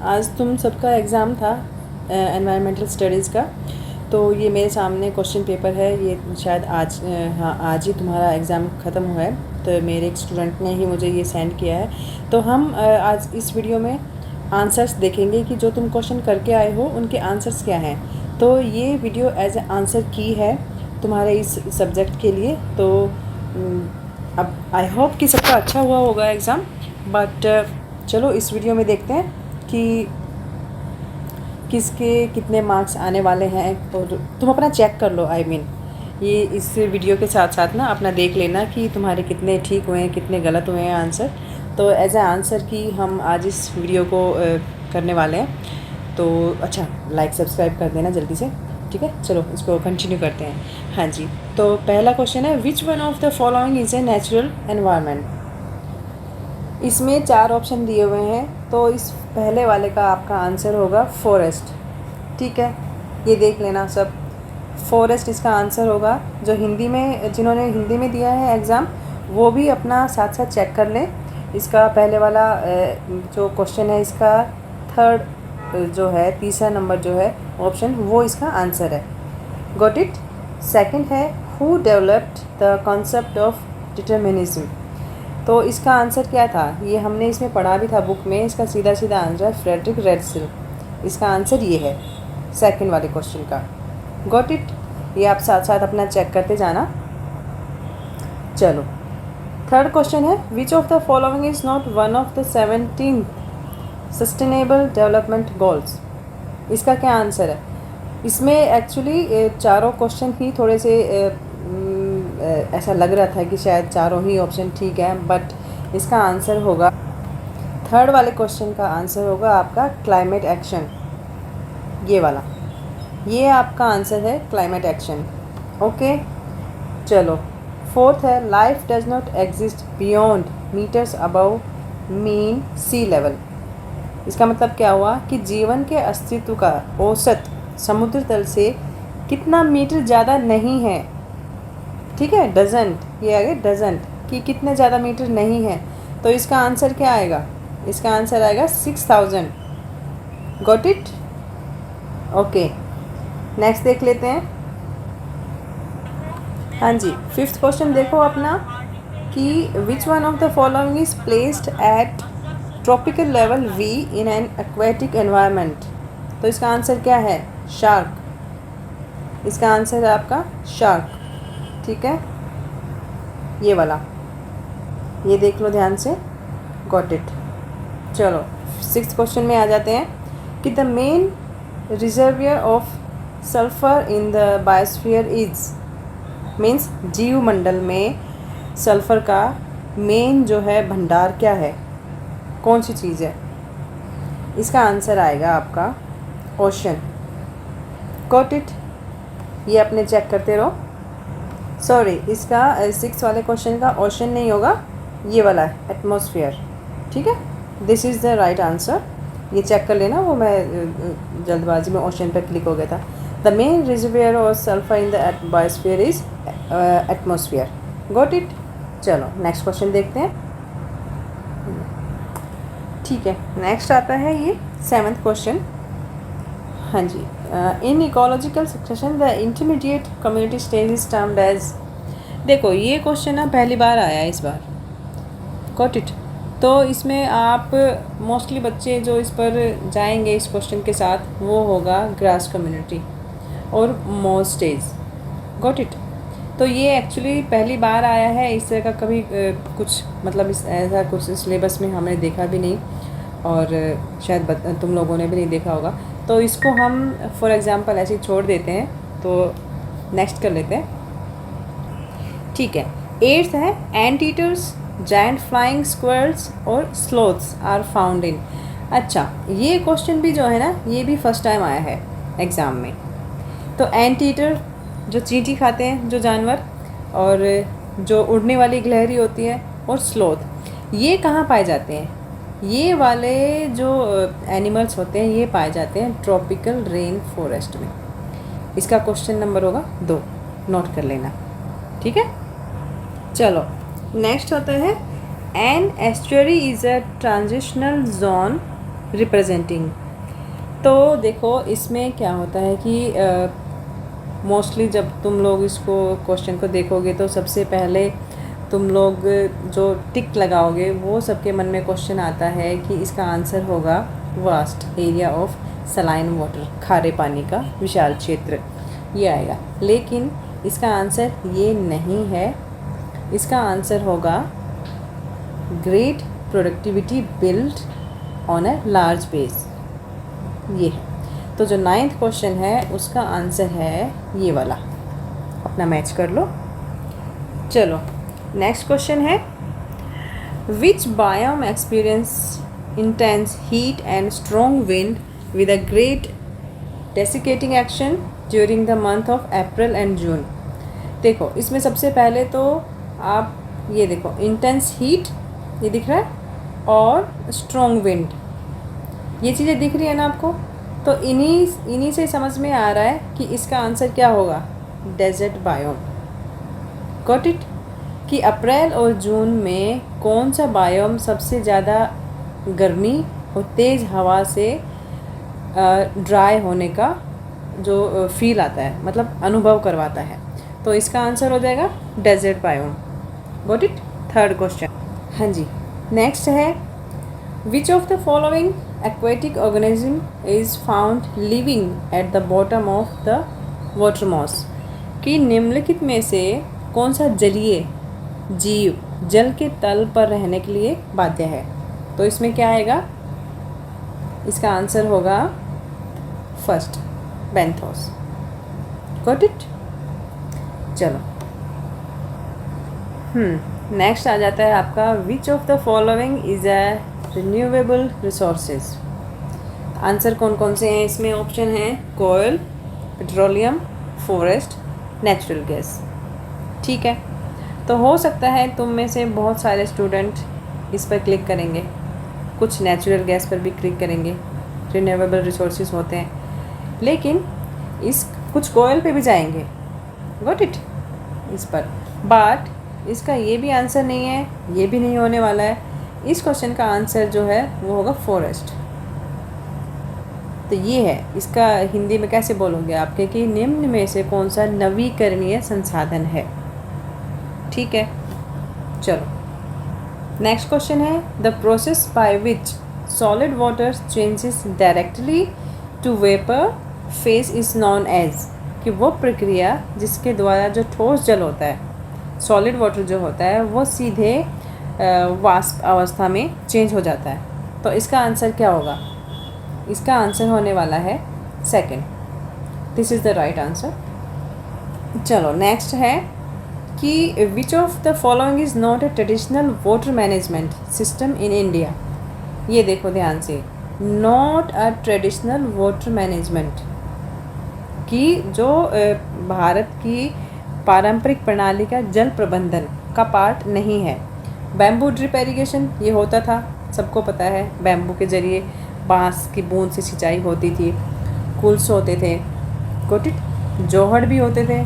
आज तुम सबका एग्ज़ाम था एनवायरमेंटल स्टडीज़ का। तो ये मेरे सामने क्वेश्चन पेपर है। ये शायद आज हाँ आज ही तुम्हारा एग्ज़ाम ख़त्म हुआ है। तो मेरे एक स्टूडेंट ने ही मुझे ये सेंड किया है। तो हम आज इस वीडियो में आंसर्स देखेंगे कि जो तुम क्वेश्चन करके आए हो उनके आंसर्स क्या हैं। तो ये वीडियो एज ए आंसर की है तुम्हारे इस सब्जेक्ट के लिए। तो अब आई होप कि सबका अच्छा हुआ होगा एग्ज़ाम। बट चलो इस वीडियो में देखते हैं कि किसके कितने मार्क्स आने वाले हैं। और तुम अपना चेक कर लो। ये इस वीडियो के साथ साथ ना अपना देख लेना कि तुम्हारे कितने ठीक हुए हैं, कितने गलत हुए हैं आंसर। तो एज ए आंसर की हम आज इस वीडियो को करने वाले हैं। तो अच्छा, लाइक सब्सक्राइब कर देना जल्दी से। ठीक है, चलो इसको कंटिन्यू करते हैं। हाँ जी, तो पहला क्वेश्चन है, which one of the following is a natural environment. इसमें 4 ऑप्शन दिए हुए हैं। तो इस पहले वाले का आपका आंसर होगा फॉरेस्ट। ठीक है, ये देख लेना सब। फॉरेस्ट इसका आंसर होगा। जो हिंदी में, जिन्होंने हिंदी में दिया है एग्ज़ाम, वो भी अपना साथ साथ चेक कर लें। इसका पहले वाला जो क्वेश्चन है, इसका थर्ड जो है, तीसरा नंबर जो है ऑप्शन, वो इसका आंसर है। Got it. सेकंड है, who developed the concept of determinism. तो इसका आंसर क्या था, ये हमने इसमें पढ़ा भी था बुक में। इसका सीधा सीधा आंसर है फ्रेडरिक रेडसिल। इसका आंसर ये है सेकंड वाले क्वेश्चन का। Got it. ये आप साथ साथ अपना चेक करते जाना। चलो, थर्ड क्वेश्चन है, which of the following is not one of the 17 sustainable development goals. इसका क्या आंसर है। इसमें एक्चुअली चारों क्वेश्चन ही थोड़े से ऐसा लग रहा था कि शायद चारों ही ऑप्शन ठीक है, बट इसका आंसर होगा, थर्ड वाले क्वेश्चन का आंसर होगा आपका क्लाइमेट एक्शन। ये वाला, ये आपका आंसर है क्लाइमेट एक्शन। ओके, चलो फोर्थ है, life does not exist beyond metres above mean sea level. इसका मतलब क्या हुआ कि जीवन के अस्तित्व का औसत समुद्र तल से कितना मीटर ज़्यादा नहीं है। ठीक है, डजेंट, ये आगे डजेंट कि कितने ज़्यादा मीटर नहीं है। तो इसका आंसर क्या आएगा, इसका आंसर आएगा 6000। Got it. ओके, नेक्स्ट देख लेते हैं। हाँ जी, फिफ्थ क्वेश्चन देखो अपना कि which one of the following is placed at tropical level V in an aquatic environment. तो इसका आंसर क्या है, शार्क। इसका आंसर है आपका शार्क। ठीक है, ये वाला, ये देख लो ध्यान से। Got it. चलो सिक्स्थ क्वेश्चन में आ जाते हैं कि the main reservoir of sulphur in the biosphere is, means जीवमंडल में सल्फर का मेन जो है भंडार क्या है, कौन सी चीज़ है। इसका आंसर आएगा आपका ओशन। Got it. ये अपने चेक करते रहो। सॉरी, इसका सिक्स वाले क्वेश्चन का ओशन नहीं होगा, ये वाला है एटमॉस्फेयर। ठीक है, this is the right answer. ये चेक कर लेना, वो मैं जल्दबाजी में ओशन पर क्लिक हो गया था। The main reservoir of sulphur in the biosphere is atmosphere. Got it. चलो नेक्स्ट क्वेश्चन देखते हैं। ठीक है, नेक्स्ट आता है ये सेवन्थ क्वेश्चन। हाँ जी, in ecological succession the intermediate community stage is termed as. देखो ये क्वेश्चन ना पहली बार आया है इस बार। Got it. तो इसमें आप मोस्टली बच्चे जो इस पर जाएंगे इस क्वेश्चन के साथ, वो होगा ग्रास कम्युनिटी और मोर स्टेज। Got it. तो ये एक्चुअली पहली बार आया है, इस तरह का कभी कुछ मतलब ऐसा कुछ सिलेबस में हमने देखा भी नहीं, और शायद तुम लोगों ने भी नहीं देखा होगा। तो इसको हम फॉर एग्ज़ाम्पल ऐसे ही छोड़ देते हैं। तो नेक्स्ट कर लेते हैं। ठीक है, एट्थ है, एंट ईटर्स, जायंट फ्लाइंग स्क्वेयर्स और स्लोथ्स आर फाउंड इन। अच्छा, ये क्वेश्चन भी जो है ना, ये भी फर्स्ट टाइम आया है एग्ज़ाम में। तो एंट ईटर जो चींटी खाते हैं जो जानवर, और जो उड़ने वाली गिलहरी होती है, और स्लोथ, ये कहाँ पाए जाते हैं। ये वाले जो एनिमल्स होते हैं ये पाए जाते हैं ट्रॉपिकल रेन फॉरेस्ट में। इसका क्वेश्चन नंबर होगा 2, नोट कर लेना। ठीक है, चलो नेक्स्ट होता है, an estuary is a transitional zone representing. तो देखो इसमें क्या होता है कि मोस्टली जब तुम लोग इसको क्वेश्चन को देखोगे तो सबसे पहले तुम लोग जो टिक लगाओगे वो सबके मन में क्वेश्चन आता है कि इसका आंसर होगा vast area of saline water, खारे पानी का विशाल क्षेत्र, ये आएगा। लेकिन इसका आंसर ये नहीं है। इसका आंसर होगा great productivity build on a large base, ये है। तो जो 9th क्वेश्चन है उसका आंसर है ये वाला, अपना मैच कर लो। चलो नेक्स्ट क्वेश्चन है, which biome experience intense heat and strong wind with a great desiccating action during the month of April and June. देखो इसमें सबसे पहले तो आप ये देखो, इंटेंस हीट ये दिख रहा है और स्ट्रॉन्ग विंड, ये चीज़ें दिख रही है ना आपको। तो इन्हीं से समझ में आ रहा है कि इसका आंसर क्या होगा, डेजर्ट बायोम। Got it? कि अप्रैल और जून में कौन सा बायोम सबसे ज़्यादा गर्मी और तेज़ हवा से ड्राई होने का जो फील आता है, मतलब अनुभव करवाता है। तो इसका आंसर हो जाएगा desert biome. Got it? 3rd question. हाँ जी, नेक्स्ट है, which of the following aquatic organism is found living at the bottom of the water moss। कि निम्नलिखित में से कौन सा जलीय जीव जल के तल पर रहने के लिए बाध्य है। तो इसमें क्या आएगा, इसका आंसर होगा फर्स्ट बेंथोस। Got it? चलो नेक्स्ट आ जाता है आपका, which of the following is a renewable resources. Answer कौन कौन से हैं इसमें? ऑप्शन हैं कोयल, पेट्रोलियम, फॉरेस्ट, नेचुरल गैस। ठीक है, तो हो सकता है तुम में से बहुत सारे स्टूडेंट इस पर क्लिक करेंगे, कुछ नेचुरल गैस पर भी क्लिक करेंगे, रिन्यूएबल रिसोर्सेज होते हैं, लेकिन इस कुछ कोयल पे भी जाएंगे। Got it? इस पर, बट इसका ये भी आंसर नहीं है, ये भी नहीं होने वाला है। इस क्वेश्चन का आंसर जो है वो होगा फॉरेस्ट। तो ये है, इसका हिंदी में कैसे बोलोगे आपके कि निम्न में से कौन सा नवीकरणीय संसाधन है। ठीक है, चलो नेक्स्ट क्वेश्चन है, the process by which solid water changes directly to vapour phase is known as. कि वो प्रक्रिया जिसके द्वारा जो ठोस जल होता है, सॉलिड वाटर जो होता है, वो सीधे वाष्प अवस्था में चेंज हो जाता है। तो इसका आंसर क्या होगा? इसका आंसर होने वाला है second. This is the right answer. चलो नेक्स्ट है कि विच of the following is not a traditional water management system in India. ये देखो ध्यान से, not a traditional water management, कि जो भारत की पारंपरिक प्रणाली का जल प्रबंधन का पार्ट नहीं है। बैम्बू ड्रिप इरिगेशन ये होता था, सबको पता है, बैम्बू के ज़रिए बांस की बूंद से सिंचाई होती थी, कुल्स होते थे, कोटिट जोहड़ भी होते थे।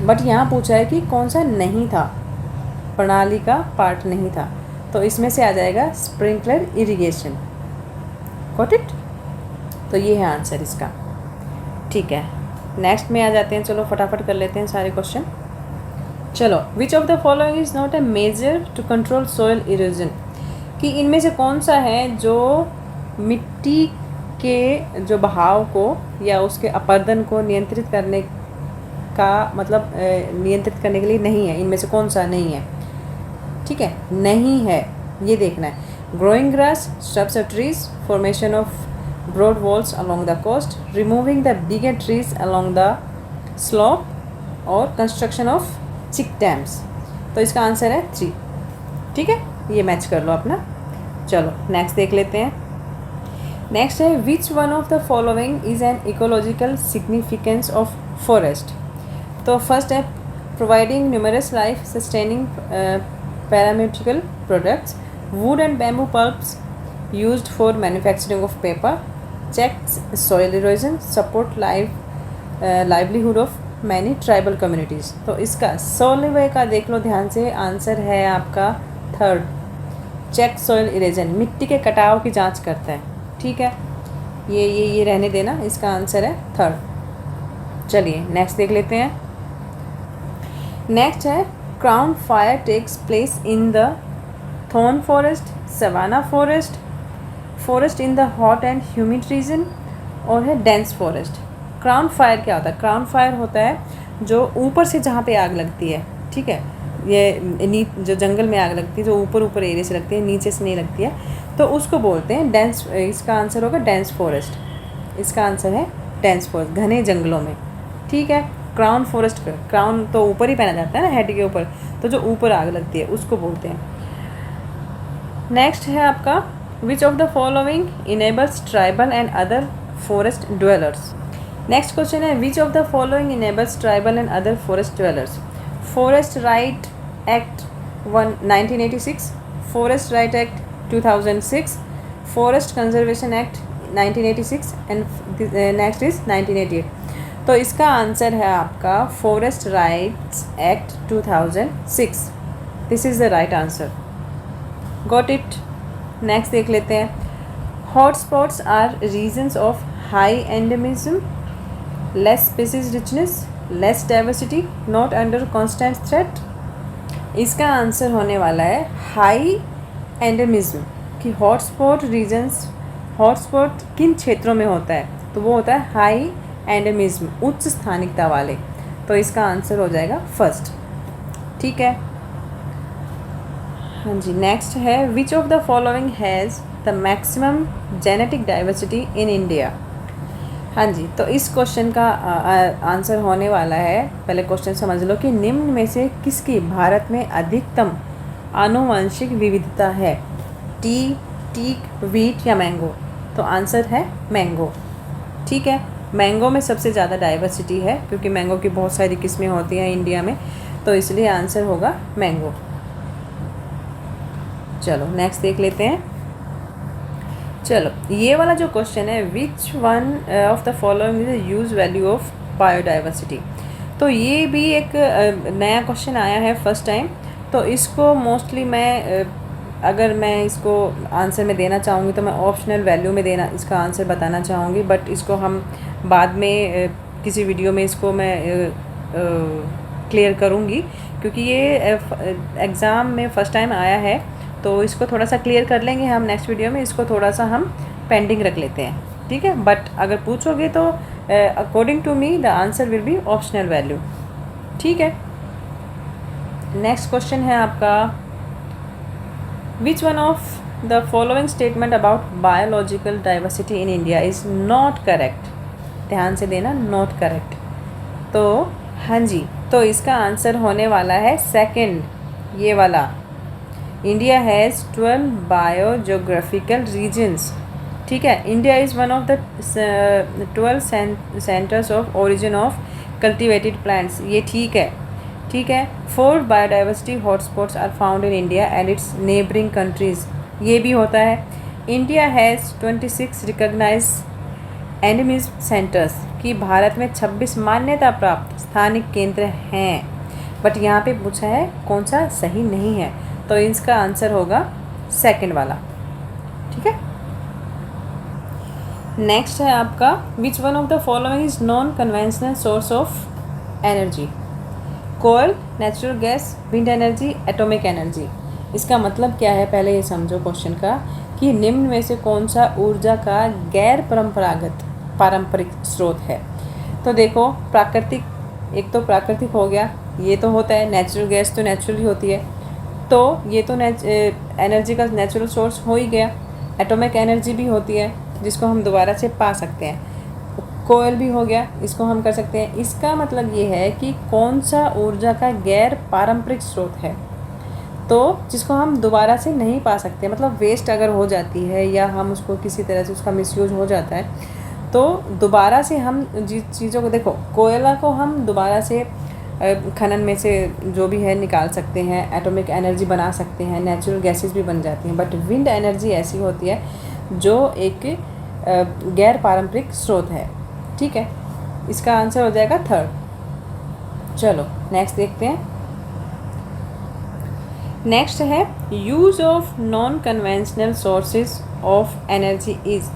बट यहाँ पूछा है कि कौन सा नहीं था, प्रणाली का पार्ट नहीं था। तो इसमें से आ जाएगा स्प्रिंकलर इरिगेशन। कोटिट? तो ये है आंसर इसका। ठीक है, नेक्स्ट में आ जाते हैं। चलो फटाफट कर लेते हैं सारे क्वेश्चन। चलो, which of the following is not a measure to control soil erosion. कि इनमें से कौन सा है जो मिट्टी के जो बहाव को या उसके अपर्दन को नियंत्रित करने का मतलब नियंत्रित करने के लिए नहीं है। इनमें से कौन सा नहीं है? ठीक है, नहीं है, ये देखना है। ग्रोइंग ग्रास, स्hrubs और trees, formation of broad walls along the coast, removing the bigger trees along the slope और construction of check dams। तो इसका आंसर है 3। ठीक है, ये मैच कर लो अपना। चलो नेक्स्ट देख लेते हैं। नेक्स्ट है, which one of the following is an ecological significance of forest. तो फर्स्ट है, providing numerous life sustaining parametrical products, wood and bamboo pulps used for manufacturing of paper, checks soil erosion, support livelihood of many tribal communities। तो इसका 16वें का देख लो ध्यान से, answer है आपका 3rd, चेक सॉइल इरोजन, मिट्टी के कटाव की जांच करता है। ठीक है, ये रहने देना, इसका आंसर है थर्ड। चलिए नेक्स्ट देख लेते हैं। नेक्स्ट है crown fire takes place in the thorn forest, savanna forest, forest in the hot and humid region, और है डेंस फॉरेस्ट। क्राउन फायर क्या होता है? क्राउन फायर होता है जो ऊपर से जहाँ पे आग लगती है, ठीक है, ये जो जंगल में आग लगती है जो ऊपर ऊपर एरिया से लगती है, नीचे से नहीं लगती है, तो उसको बोलते हैं डेंस। इसका आंसर होगा डेंस फॉरेस्ट। इसका आंसर है डेंस फॉरेस्ट, घने जंगलों में, ठीक है। क्राउन फॉरेस्ट, क्राउन तो ऊपर ही पहना जाता है ना हेड के ऊपर, तो जो ऊपर आग लगती है उसको बोलते हैं। नेक्स्ट है आपका which of the following enables tribal and other forest dwellers. Next question है which of the following enables tribal and other forest dwellers. Forest right act 1986, forest right act 2006, forest conservation act 1986 and next is 1988। तो इसका answer है आपका forest rights act 2006। This is the right answer. Got it. Next देख लेते हैं। Hot spots are regions of high endemism, less species richness, less diversity, not under constant threat. इसका answer होने वाला है हाई एंडेमिज्म कि हॉटस्पॉट रीजन्स, हॉटस्पॉट किन क्षेत्रों में होता है, तो वो होता है हाई एंडेमिज्म, उच्च स्थानिकता वाले। तो इसका आंसर हो जाएगा फर्स्ट, ठीक है। हाँ जी, नेक्स्ट है which of the following has the maximum genetic diversity in India. हाँ जी, तो इस क्वेश्चन का आंसर होने वाला है, पहले क्वेश्चन समझ लो कि निम्न में से किसकी भारत में अधिकतम आनुवंशिक विविधता है, टी, टीक, वीट या मैंगो। तो आंसर है मैंगो, ठीक है। मैंगो में सबसे ज़्यादा डाइवर्सिटी है क्योंकि मैंगो की बहुत सारी किस्में होती हैं इंडिया में, तो इसलिए आंसर होगा मैंगो। चलो नेक्स्ट देख लेते हैं। चलो ये वाला जो क्वेश्चन है which one of the following is the use value of biodiversity. तो ये भी एक नया क्वेश्चन आया है फर्स्ट टाइम, तो इसको मोस्टली मैं अगर मैं इसको आंसर में देना चाहूँगी तो मैं ऑप्शनल वैल्यू में देना इसका आंसर बताना चाहूँगी, बट इसको हम बाद में किसी वीडियो में इसको मैं क्लियर करूँगी क्योंकि ये एग्ज़ाम में फ़र्स्ट टाइम आया है, तो इसको थोड़ा सा क्लियर कर लेंगे हम नेक्स्ट वीडियो में। इसको थोड़ा सा हम पेंडिंग रख लेते हैं, ठीक है। बट अगर पूछोगे तो according to me the answer will be optional value, ठीक है। नेक्स्ट क्वेश्चन है आपका which one of the following statement about biological diversity in India is not correct. ध्यान से देना, नॉट करेक्ट। तो हाँ जी, तो इसका आंसर होने वाला है सेकंड, ये वाला। इंडिया हैज़ 12 बायोजोग्राफिकल रीजन्स, ठीक है। India is one of the 12 centres of origin of cultivated plants, ये ठीक है, ठीक है। 4 biodiversity hotspots are found in India and its neighbouring countries, ये भी होता है। India has 26 recognise endemism centres, कि भारत में 26 मान्यता प्राप्त स्थानिक केंद्र हैं, बट यहाँ पे पूछा है कौन सा सही नहीं है, तो इसका आंसर होगा सेकंड वाला, ठीक है। नेक्स्ट है आपका which one of the following is non conventional source of energy. Coal, natural gas, wind energy, atomic energy. इसका मतलब क्या है, पहले ये समझो क्वेश्चन का कि निम्न में से कौन सा ऊर्जा का गैर पारंपरिक स्रोत है। तो देखो प्राकृतिक, एक तो प्राकृतिक हो गया, ये तो होता है, नेचुरल गैस तो नेचुरली होती है, तो ये तो एनर्जी का नेचुरल सोर्स हो ही गया। एटॉमिक एनर्जी भी होती है जिसको हम दोबारा से पा सकते हैं। कोयल भी हो गया, इसको हम कर सकते हैं। इसका मतलब ये है कि कौन सा ऊर्जा का गैर पारंपरिक स्रोत है, तो जिसको हम दोबारा से नहीं पा सकते, मतलब वेस्ट अगर हो जाती है या हम उसको किसी तरह से उसका मिसयूज हो जाता है, तो दोबारा से हम जिस चीज़ों को, देखो कोयला को हम दोबारा से खनन में से जो भी है निकाल सकते हैं, एटॉमिक एनर्जी बना सकते हैं, नेचुरल गैसेस भी बन जाती हैं, बट विंड एनर्जी ऐसी होती है जो एक गैर पारंपरिक स्रोत है, ठीक है। इसका आंसर हो जाएगा थर्ड। चलो नेक्स्ट देखते हैं। नेक्स्ट है use of non conventional sources of energy is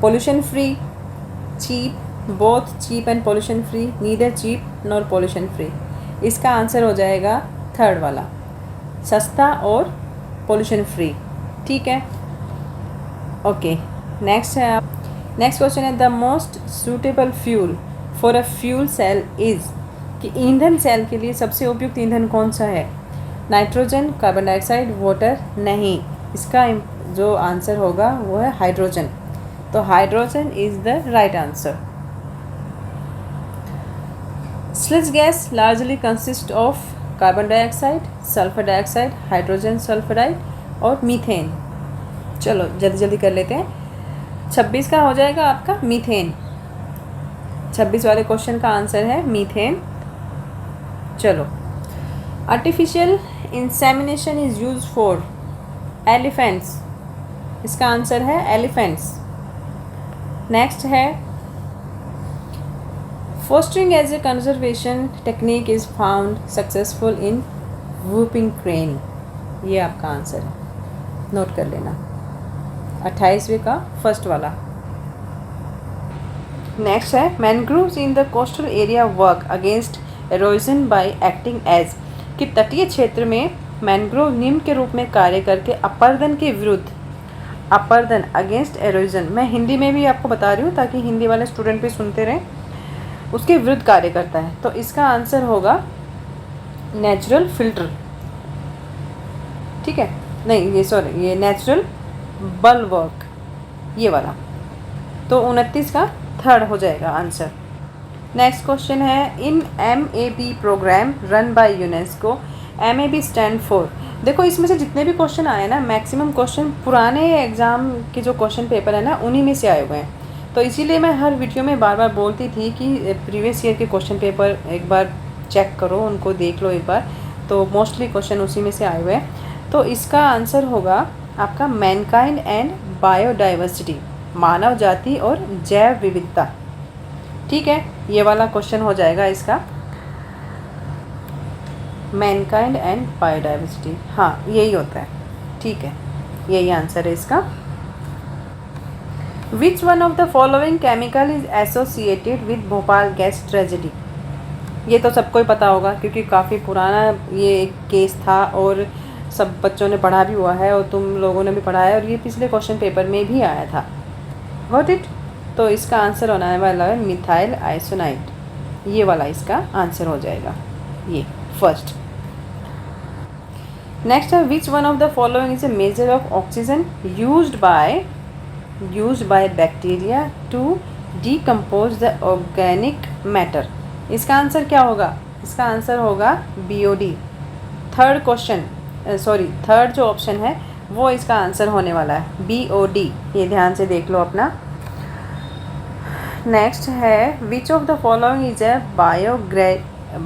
pollution free, cheap, both cheap and pollution free, neither cheap nor pollution free. इसका आंसर हो जाएगा थर्ड वाला, सस्ता और पोल्यूशन फ्री। ठीक है, ओके। नेक्स्ट है, नेक्स्ट क्वेश्चन है, the most suitable fuel for a fuel cell is, कि ईंधन सेल के लिए सबसे उपयुक्त ईंधन कौन सा है? Nitrogen, carbon dioxide, water? नहीं, इसका जो आंसर होगा वो है हाइड्रोजन। तो hydrogen is the right answer. Sludge gas largely consist of carbon dioxide, sulphur dioxide, hydrogen sulphide और मीथेन। चलो जल्दी जल्दी कर लेते हैं। 26 का हो जाएगा आपका मीथेन। 26 वाले क्वेश्चन का आंसर है मीथेन। चलो, artificial insemination is use for elephants. इसका आंसर है एलिफेंट्स। नेक्स्ट है, fostering as a conservation technique is found successful in whooping crane. ये आपका आंसर है, नोट कर लेना। 28वें का फर्स्ट वाला। नेक्स्ट है, mangroves in the coastal area work against erosion by acting as, कि तटीय क्षेत्र में मैनग्रोव निम्न के रूप में कार्य करके अपरदन के विरुद्ध, अपरदन अगेंस्ट एरोजन, मैं हिंदी में भी आपको बता रही हूँ ताकि हिंदी वाले स्टूडेंट भी सुनते रहें, उसके विरुद्ध कार्य करता है। तो इसका आंसर होगा नेचुरल फिल्टर। ठीक है, नहीं ये सॉरी, ये नेचुरल बलवर्क, ये वाला। तो 29 का थर्ड हो जाएगा आंसर। नेक्स्ट क्वेश्चन है, इन MAB program run by UNESCO, MAB stand for. देखो इसमें से जितने भी क्वेश्चन आए ना, मैक्सिमम क्वेश्चन पुराने एग्ज़ाम के जो क्वेश्चन पेपर है ना, उन्हीं में से आए हुए हैं। तो इसीलिए मैं हर वीडियो में बार बार बोलती थी कि प्रीवियस ईयर के क्वेश्चन पेपर एक बार चेक करो, उनको देख लो एक बार। तो मोस्टली क्वेश्चन उसी में से आए हुए हैं। तो इसका आंसर होगा आपका मैनकाइंड एंड बायोडाइवर्सिटी, मानव जाति और जैव विविधता। ठीक है, ये वाला क्वेश्चन हो जाएगा इसका, मैनकाइंड एंड बायोडाइवर्सिटी। हाँ, यही होता है। ठीक है, यही आंसर है इसका। विच one of the following chemical is associated with Bhopal gas tragedy. ये तो सबको ही पता होगा क्योंकि काफ़ी पुराना ये एक केस था और सब बच्चों ने पढ़ा भी हुआ है और तुम लोगों ने भी पढ़ा है, और ये पिछले क्वेश्चन पेपर में भी आया था। Got it? तो इसका आंसर होने वाला है मिथाइल आइसोनाइड। ये वाला इसका आंसर हो जाएगा, ये फर्स्ट। नेक्स्ट है, which one of the following is a measure of oxygen used by bacteria to decompose the organic matter. इसका आंसर क्या होगा? इसका आंसर होगा BOD। Third question, sorry third जो ऑप्शन है वो इसका आंसर होने वाला है BOD। ये ध्यान से देख लो अपना। नेक्स्ट है, which of the following is a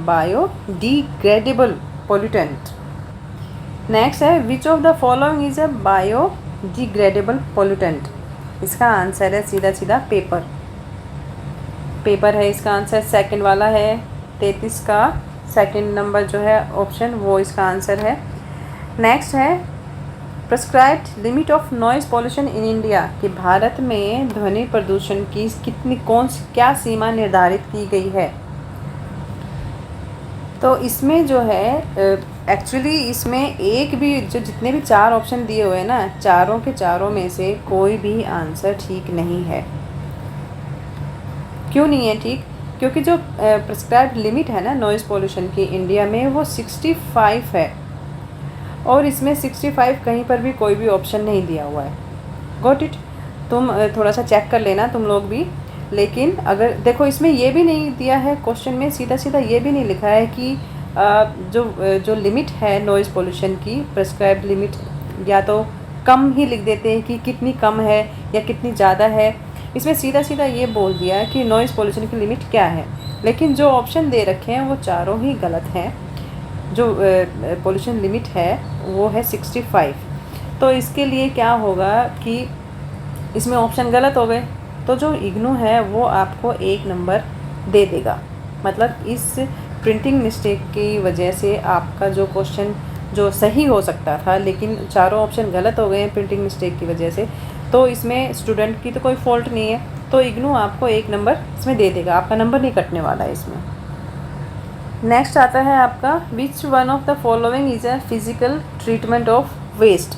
biodegradable pollutant. Next है, which of the following is a biodegradable pollutant. इसका आंसर है सीधा सीधा पेपर। पेपर है इसका आंसर, सेकंड वाला है 33 का सेकंड नंबर जो है ऑप्शन, वो इसका आंसर है। नेक्स्ट है, prescribed limit of noise pollution in India, कि भारत में ध्वनि प्रदूषण की क्या सीमा निर्धारित की गई है। तो इसमें जो है एक्चुअली इसमें एक भी जो जितने भी चार ऑप्शन दिए हुए हैं ना, चारों के चारों में से कोई भी आंसर ठीक नहीं है। क्यों नहीं है ठीक? क्योंकि जो प्रिस्क्राइब्ड लिमिट है ना नॉइज़ पॉल्यूशन की इंडिया में, वो 65 है और इसमें 65 कहीं पर भी कोई भी ऑप्शन नहीं दिया हुआ है। Got it? तुम थोड़ा सा चेक कर लेना तुम लोग भी। लेकिन अगर देखो इसमें ये भी नहीं दिया है क्वेश्चन में, सीधा सीधा ये भी नहीं लिखा है कि जो लिमिट है नॉइज़ पॉल्यूशन की, प्रिस्क्राइब्ड लिमिट, या तो कम ही लिख देते हैं कि कितनी कम है या कितनी ज़्यादा है। इसमें सीधा सीधा ये बोल दिया है कि नॉइज़ पॉल्यूशन की लिमिट क्या है। लेकिन जो ऑप्शन दे रखे हैं वो चारों ही गलत हैं। जो पॉल्यूशन लिमिट है वो है 65। तो इसके लिए क्या होगा कि इसमें ऑप्शन गलत हो गए, तो जो इग्नू है वो आपको 1 नंबर दे देगा। मतलब इस प्रिंटिंग मिस्टेक की वजह से आपका जो क्वेश्चन जो सही हो सकता था, लेकिन चारों ऑप्शन गलत हो गए हैं प्रिंटिंग मिस्टेक की वजह से, तो इसमें स्टूडेंट की तो कोई फॉल्ट नहीं है, तो इग्नू आपको 1 नंबर इसमें दे देगा, आपका नंबर नहीं कटने वाला है इसमें। नेक्स्ट आता है आपका, which one of the following is a physical treatment of waste.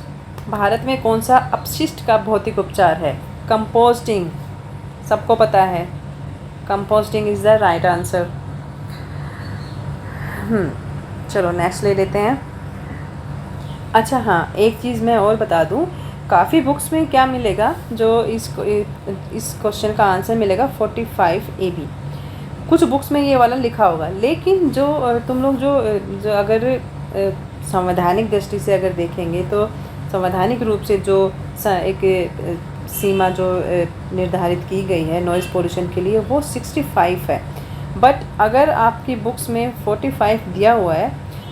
Bharat में कौन सा अपशिष्ट का भौतिक उपचार है? कंपोस्टिंग, सबको पता है, composting is the right answer. चलो नेक्स्ट ले लेते हैं। अच्छा हाँ, एक चीज़ मैं और बता दूँ, काफ़ी बुक्स में क्या मिलेगा, जो इस क्वेश्चन का आंसर मिलेगा 45 AB। कुछ बुक्स में ये वाला लिखा होगा, लेकिन जो तुम लोग जो अगर संवैधानिक दृष्टि से अगर देखेंगे तो संवैधानिक रूप से जो एक सीमा जो निर्धारित की गई है नॉइज़ पोल्यूशन के लिए वो 65 है। बट अगर आपकी बुक्स में 45 दिया हुआ है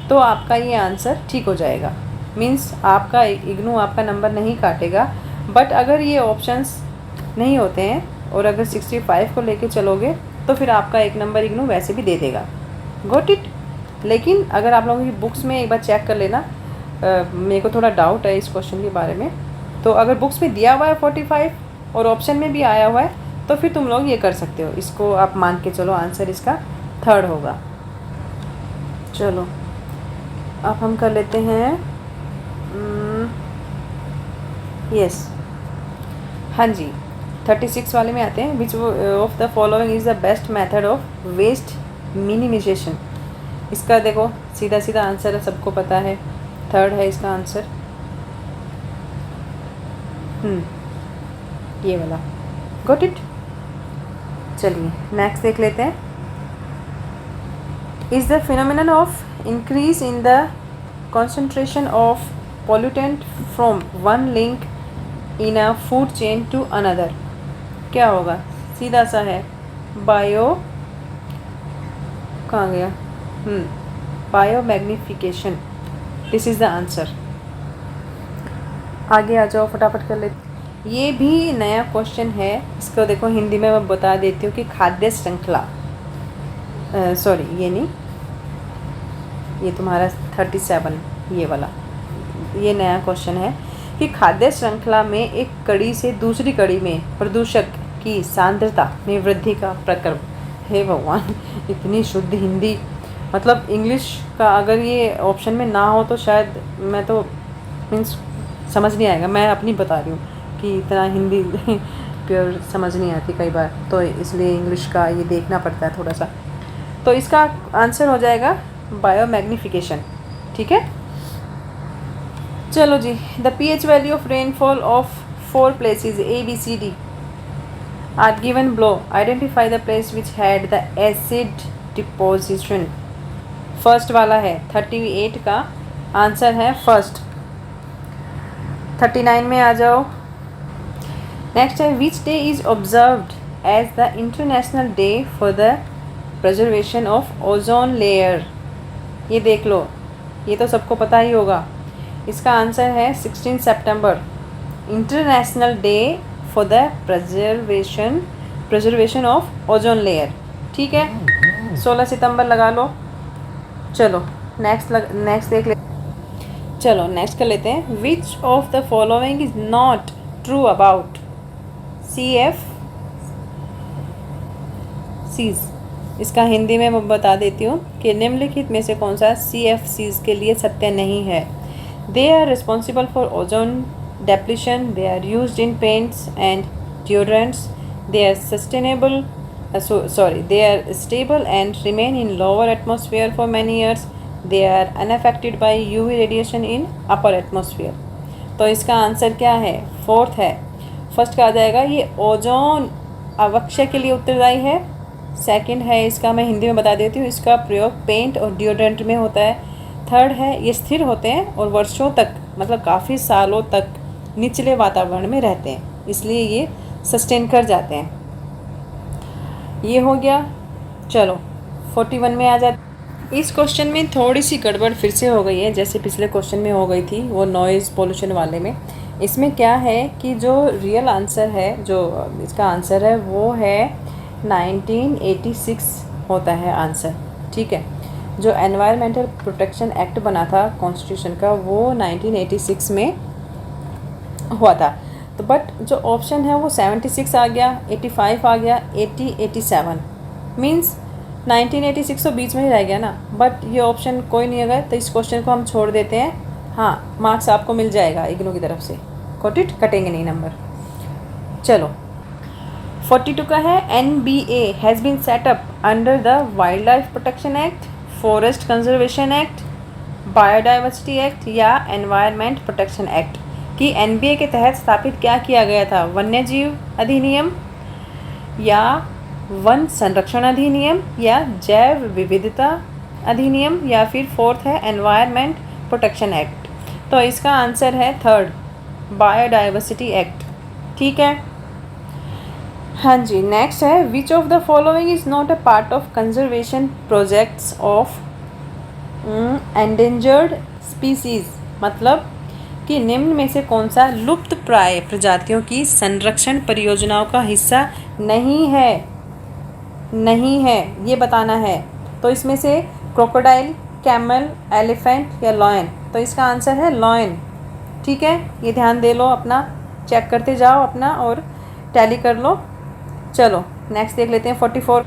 तो आपका ये आंसर ठीक हो जाएगा, मीन्स आपका इग्नू आपका नंबर नहीं काटेगा। बट अगर ये ऑप्शंस नहीं होते हैं और अगर 65 को लेके चलोगे तो फिर आपका 1 नंबर इग्नू वैसे भी दे देगा। Got it. लेकिन अगर आप लोगों की बुक्स में एक बार चेक कर लेना, मेरे को थोड़ा डाउट है इस क्वेश्चन के बारे में, तो अगर बुक्स में दिया हुआ है 45 और ऑप्शन में भी आया हुआ है तो फिर तुम लोग ये कर सकते हो, इसको आप मान के चलो आंसर इसका 3rd होगा। चलो अब हम कर लेते हैं यस, हाँ जी, 36 वाले में आते हैं। Which of the following is the best method of waste minimisation. इसका देखो सीधा सीधा आंसर है, सबको पता है, 3rd है इसका आंसर। ये वाला, गॉट इट। चलिए नेक्स्ट देख लेते हैं। Is the phenomenon of increase in the concentration of pollutant from one link in a food chain to another, क्या होगा? सीधा सा है, बायो, कहाँ गया, bio magnification, this is the answer. आगे आ जाओ, फटाफट कर लेते। ये भी नया क्वेश्चन है, इसको देखो हिंदी में मैं बता देती हूँ कि खाद्य श्रृंखला, सॉरी ये नहीं, ये तुम्हारा 37 ये वाला, ये नया क्वेश्चन है कि खाद्य श्रृंखला में एक कड़ी से दूसरी कड़ी में प्रदूषक की सांद्रता में वृद्धि का प्रक्रम। हे भगवान, इतनी शुद्ध हिंदी, मतलब इंग्लिश का अगर ये ऑप्शन में ना हो तो शायद मैं तो मीन्स समझ नहीं आएगा। मैं अपनी बता रही हूँ कि इतना हिंदी प्योर समझ नहीं आती कई बार, तो इसलिए इंग्लिश का ये देखना पड़ता है थोड़ा सा। तो इसका आंसर हो जाएगा बायो मैग्निफिकेशन, ठीक है। चलो जी, the pH value of rainfall of 4 places ABCD are given below, identify the place which had the acid deposition. First वाला है 38 का आंसर है फर्स्ट। 39 में आ जाओ। नेक्स्ट है, which day is observed as the international day for the preservation of ozone layer. ये देख लो, ये तो सबको पता ही होगा। इसका आंसर है 16 सितंबर, international day for the preservation of ozone layer, ठीक है। 16 सितंबर लगा लो। चलो नेक्स्ट देख ले। चलो नेक्स्ट कर लेते हैं। Which of the following is not true about CFCs। इसका हिंदी में मैं बता देती हूँ कि निम्नलिखित में से कौन सा CFCs के लिए सत्य नहीं है। They are responsible for ozone depletion, they are used in paints and deodorants, they are they are stable and remain in lower atmosphere for many years, they are unaffected by UV radiation in upper atmosphere। तो इसका answer क्या है? 4th है। First का आ जाएगा, ये ozone अवक्षय के लिए उत्तरदायी है। सेकंड है, इसका मैं हिंदी में बता देती हूँ, इसका प्रयोग पेंट और डिओड्रेंट में होता है। थर्ड है, ये स्थिर होते हैं और वर्षों तक, मतलब काफ़ी सालों तक निचले वातावरण में रहते हैं, इसलिए ये सस्टेन कर जाते हैं। ये हो गया। चलो 41 में आ जाते। इस क्वेश्चन में थोड़ी सी गड़बड़ फिर से हो गई है, जैसे पिछले क्वेश्चन में हो गई थी वो नॉइज़ पोल्यूशन वाले में। इसमें क्या है कि जो रियल आंसर है, जो इसका आंसर है वो है 1986 होता है आंसर, ठीक है। जो एनवायरमेंटल प्रोटेक्शन एक्ट बना था कॉन्स्टिट्यूशन का, वो 1986 में हुआ था। तो बट जो ऑप्शन है वो 76 आ गया, 85 आ गया, 80, 87 मीन्स 1986 तो बीच में ही रह गया ना, बट ये ऑप्शन कोई नहीं अगर, तो इस क्वेश्चन को हम छोड़ देते हैं। हाँ, मार्क्स आपको मिल जाएगा इग्नू की तरफ से, गॉट इट, कटेंगे नहीं नंबर। चलो 42 का है, NBA has been set up under the wild life protection act, forest conservation act, biodiversity act या एनवायरनमेंट प्रोटेक्शन एक्ट, कि NBA के तहत स्थापित क्या किया गया था, वन्यजीव अधिनियम या वन संरक्षण अधिनियम या जैव विविधता अधिनियम या फिर फोर्थ है एनवायरनमेंट प्रोटेक्शन एक्ट। तो इसका आंसर है थर्ड, बायोडाइवर्सिटी एक्ट। ठीक है, हाँ जी। नेक्स्ट है, which of the following is not a part of conservation projects of endangered species, मतलब कि निम्न में से कौन सा लुप्त प्राय प्रजातियों की संरक्षण परियोजनाओं का हिस्सा नहीं है, नहीं है ये बताना है। तो इसमें से क्रोकोडाइल, कैमल, एलिफेंट या लॉयन, तो इसका आंसर है लॉयन। ठीक है, ये ध्यान दे लो, अपना चेक करते जाओ अपना और टैली कर लो। चलो नेक्स्ट देख लेते हैं 44।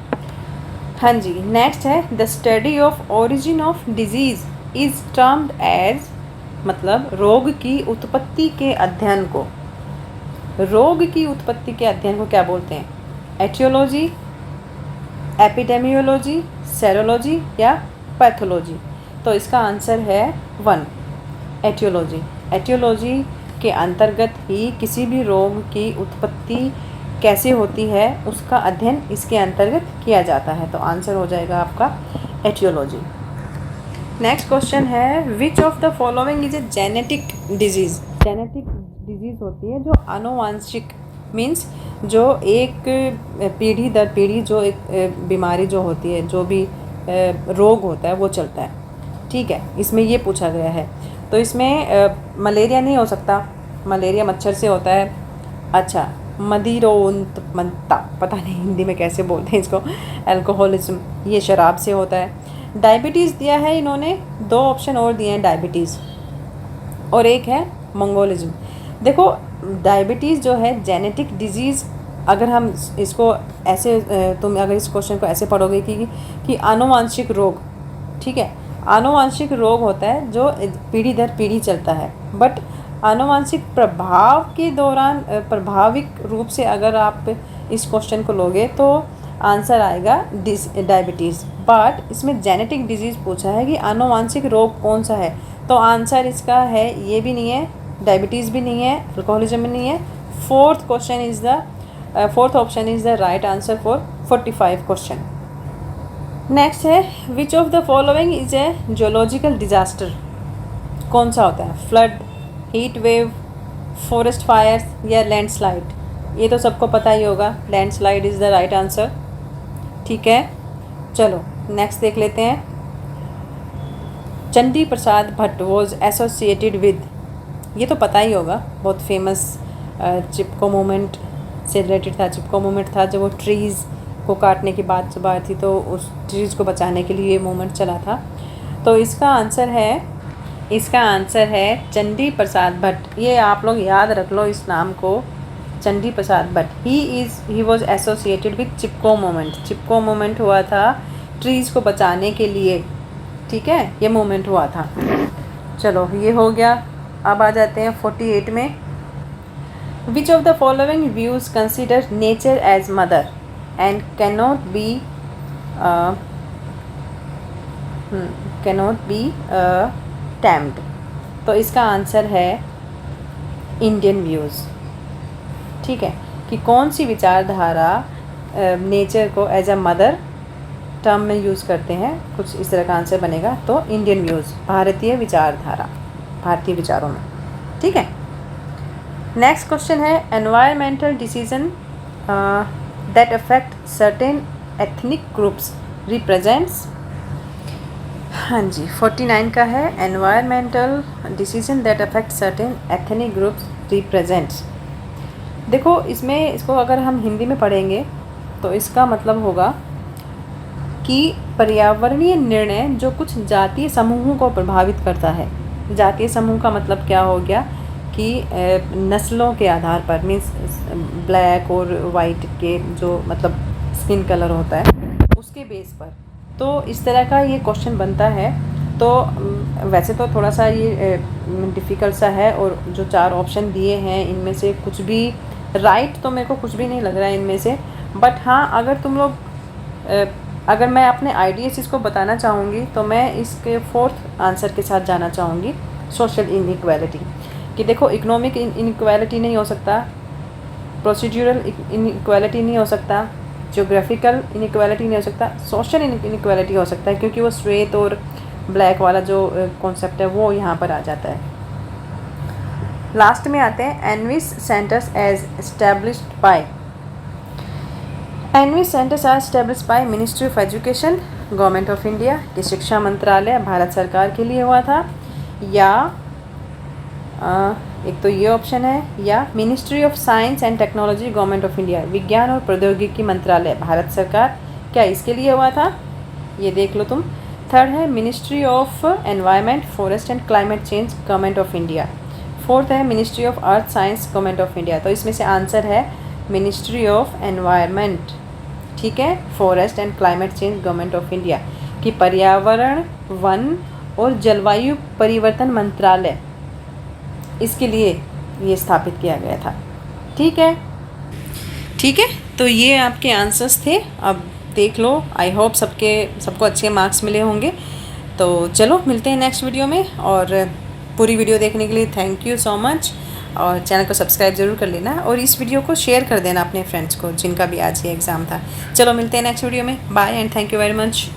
हाँ जी, नेक्स्ट है, the study of origin of disease is termed as, मतलब रोग की उत्पत्ति के अध्ययन को, रोग की उत्पत्ति के अध्ययन को क्या बोलते हैं, एटियोलॉजी, एपिडेमियोलॉजी, सेरोलॉजी या पैथोलॉजी। तो इसका आंसर है 1, एटियोलॉजी। एटियोलॉजी के अंतर्गत ही किसी भी रोग की उत्पत्ति कैसे होती है उसका अध्ययन इसके अंतर्गत किया जाता है। तो आंसर हो जाएगा आपका एटियोलॉजी। नेक्स्ट क्वेश्चन है, which of the following is a genetic disease. Genetic disease होती है जो आनुवांशिक, मीन्स जो एक पीढ़ी दर पीढ़ी जो एक बीमारी जो होती है, जो भी रोग होता है वो चलता है। ठीक है, इसमें ये पूछा गया है। तो इसमें मलेरिया नहीं हो सकता, मलेरिया मच्छर से होता है। अच्छा, मदिरोन्तमत्ता, पता नहीं हिंदी में कैसे बोलते हैं इसको, अल्कोहलिज्म, ये शराब से होता है। डायबिटीज़ दिया है इन्होंने, 2 ऑप्शन और दिए हैं, डायबिटीज़ और एक है मंगोलिज्म। देखो डायबिटीज़ जो है जेनेटिक डिजीज़, अगर हम इसको ऐसे, तुम अगर इस क्वेश्चन को ऐसे पढ़ोगे कि आनुवांशिक रोग, ठीक है, आनुवांशिक रोग होता है जो पीढ़ी दर पीढ़ी चलता है, बट आनुवांशिक प्रभाव के दौरान प्रभाविक रूप से अगर आप इस क्वेश्चन को लोगे तो आंसर आएगा डायबिटीज़। बट इसमें जेनेटिक डिजीज़ पूछा है कि आनुवांशिक रोग कौन सा है, तो आंसर इसका है ये भी नहीं है, डायबिटीज़ भी नहीं है, अल्कोहलिज्म भी नहीं है। Fourth option is the right answer for 45 question. Next है, which of the following is a geological disaster, कौन सा होता है, flood, heat wave, forest fires या लैंडस्लाइड। ये तो सबको पता ही होगा, landslide is the right answer. ठीक है, चलो नेक्स्ट देख लेते हैं। Chandi Prasad Bhatt was associated with, ये तो पता ही होगा, बहुत फेमस चिपको मूवमेंट से रिलेटेड था। चिपको मूवमेंट था जब वो ट्रीज़ को काटने की बात थी, तो उस ट्रीज़ को बचाने के लिए ये मूवमेंट चला था। तो इसका आंसर है चंडी प्रसाद भट्ट। ये आप लोग याद रख लो इस नाम को, Chandi Prasad Bhatt. He was associated with Chipko movement. Chipko movement हुआ था ट्रीज़ को बचाने के लिए, ठीक है, ये मूवमेंट हुआ था। चलो ये हो गया। अब आ जाते हैं 48 में। Which of the following views consider nature as mother and cannot be tamed. तो इसका आंसर है इंडियन व्यूज़। ठीक है, कि कौन सी विचारधारा नेचर को एज अ मदर टर्म में यूज़ करते हैं, कुछ इस तरह का आंसर बनेगा। तो इंडियन व्यूज़, भारतीय विचारधारा, भारतीय विचारों में। ठीक है, नेक्स्ट क्वेश्चन है, environmental decision that affect certain ethnic groups represents. हाँ जी, 49 का है, environmental decision that affect certain ethnic groups represents. देखो इसको अगर हम हिंदी में पढ़ेंगे तो इसका मतलब होगा कि पर्यावरणीय निर्णय जो कुछ जातीय समूहों को प्रभावित करता है। जातीय समूह का मतलब क्या हो गया कि नस्लों के आधार पर, मीन्स ब्लैक और वाइट के जो मतलब स्किन कलर होता है उसके बेस पर, तो इस तरह का ये क्वेश्चन बनता है। तो वैसे तो थोड़ा सा ये डिफ़िकल्ट सा है, और जो 4 ऑप्शन दिए हैं इनमें से कुछ भी राइट तो मेरे को कुछ भी नहीं लग रहा है इनमें से। बट हाँ, अगर तुम लोग अगर मैं अपने आइडियाज़ इसको बताना चाहूँगी तो मैं इसके 4th आंसर के साथ जाना चाहूँगी, सोशल इनइक्वालिटी। कि देखो, इकोनॉमिक इनइक्वालिटी नहीं हो सकता, प्रोसीड्यूरल इनइक्वालिटी नहीं हो सकता, ज्योग्राफिकल इनइक्वालिटी नहीं हो सकता, सोशल इनइक्वालिटी हो सकता है, क्योंकि वो स्ट्रेट और ब्लैक वाला जो कॉन्सेप्ट है वो यहाँ पर आ जाता है। लास्ट में आते हैं ENVIS centres as established by. ENVIS centres are established by ministry of education, government of India, कि शिक्षा मंत्रालय भारत सरकार के लिए हुआ था, या एक तो ये ऑप्शन है, या ministry of science and technology, government of India, विज्ञान और प्रौद्योगिकी मंत्रालय भारत सरकार, क्या इसके लिए हुआ था, ये देख लो तुम। थर्ड है ministry of environment, forest and climate change, government of India. Fourth है ministry of earth science, government of India. तो इसमें से आंसर है मिनिस्ट्री ऑफ एनवायरनमेंट, ठीक है, forest and climate change, government of India, कि पर्यावरण, वन और जलवायु परिवर्तन मंत्रालय, इसके लिए ये स्थापित किया गया था। ठीक है, ठीक है, तो ये आपके आंसर्स थे। अब देख लो, आई होप सबको अच्छे मार्क्स मिले होंगे। तो चलो मिलते हैं नेक्स्ट वीडियो में, और पूरी वीडियो देखने के लिए थैंक यू सो मच, और चैनल को सब्सक्राइब ज़रूर कर लेना, और इस वीडियो को शेयर कर देना अपने फ्रेंड्स को जिनका भी आज ये एग्ज़ाम था। चलो मिलते हैं नेक्स्ट वीडियो में, bye and thank you very much.